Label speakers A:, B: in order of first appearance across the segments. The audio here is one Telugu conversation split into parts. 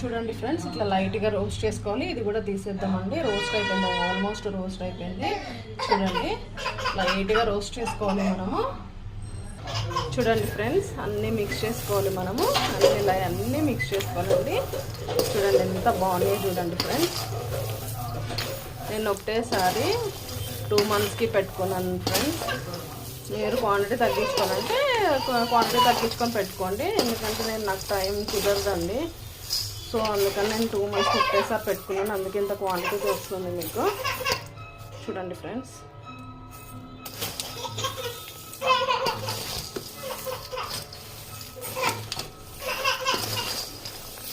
A: చూడండి ఫ్రెండ్స్, ఇట్లా లైట్గా రోస్ట్ చేసుకోవాలి. ఇది కూడా తీసేద్దామండి. రోస్ట్ అయిపోయింది, ఆల్మోస్ట్ రోస్ట్ అయిపోయింది. చూడండి, లైట్గా రోస్ట్ చేసుకోవాలి మనము. చూడండి ఫ్రెండ్స్, అన్నీ మిక్స్ చేసుకోవాలి మనము. అన్నీ మిక్స్ చేసుకోవాలండి. చూడండి ఎంత బాగున్నాయి చూడండి ఫ్రెండ్స్. నేను ఒకటేసారి 2 monthsకి పెట్టుకున్నాను ఫ్రెండ్స్. మీరు క్వాంటిటీ తగ్గించుకోవాలంటే క్వాంటిటీ తగ్గించుకొని పెట్టుకోండి. ఎందుకంటే నాకు టైం కుదరదండి. సో అందుకని నేను 2 months ఒకటేసారి పెట్టుకున్నాను. అందుకే ఇంత క్వాంటిటీ వస్తుంది మీకు. చూడండి ఫ్రెండ్స్,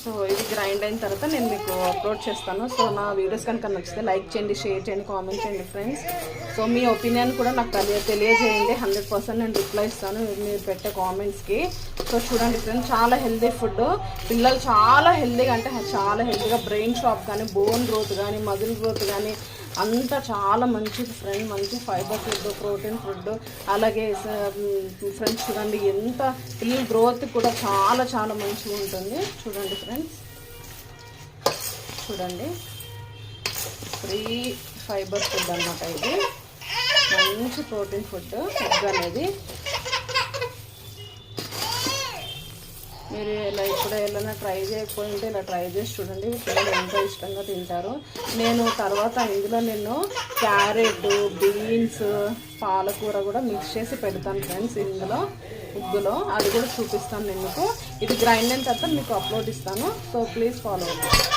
A: సో ఇది గ్రైండ్ అయిన తర్వాత నేను మీకు అప్లోడ్ చేస్తాను. సో నా వీడియోస్ కనుక నచ్చితే లైక్ చేయండి, షేర్ చేయండి, కామెంట్ చేయండి ఫ్రెండ్స్. సో మీ ఒపీనియన్ కూడా నాకు తెలియజేయండి. 100% నేను రిప్లై ఇస్తాను మీరు పెట్టే కామెంట్స్కి. సో చూడండి ఫ్రెండ్స్, చాలా హెల్తీ ఫుడ్. పిల్లలు చాలా హెల్తీగా, అంటే చాలా హెల్తీగా, బ్రెయిన్ షాప్ కానీ, బోన్ గ్రోత్ కానీ, మజిల్ గ్రోత్ కానీ అంతా చాలా మంచిది ఫ్రెండ్. మంచి ఫైబర్ ఫుడ్, ప్రోటీన్ ఫుడ్. అలాగే ఫ్రెండ్స్ చూడండి, ఎంత పిల్లల గ్రోత్ కూడా చాలా చాలా మంచిగా ఉంటుంది. చూడండి ఫ్రెండ్స్, చూడండి, ఫ్రీ ఫైబర్ ఫుడ్ అన్నమాట. ఇది మంచి ప్రోటీన్ ఫుడ్ ఎగ్ అనేది. మీరు ఇలా ఇప్పుడు ఏదైనా ట్రై చేయకపోయింటే ఇలా ట్రై చేసి చూడండి. పిల్లలు ఎంతో ఇష్టంగా తింటారు. నేను తర్వాత ఇందులో క్యారెట్, బీన్స్, పాలకూర కూడా మిక్స్ చేసి పెడతాను ఫ్రెండ్స్. ఇందులో ఉగ్గులో అది కూడా చూపిస్తాను నేను మీకు. ఇది గ్రైండ్ అయిన తర్వాత మీకు అప్లోడ్ ఇస్తాను. సో ప్లీజ్ ఫాలో అవ్వండి.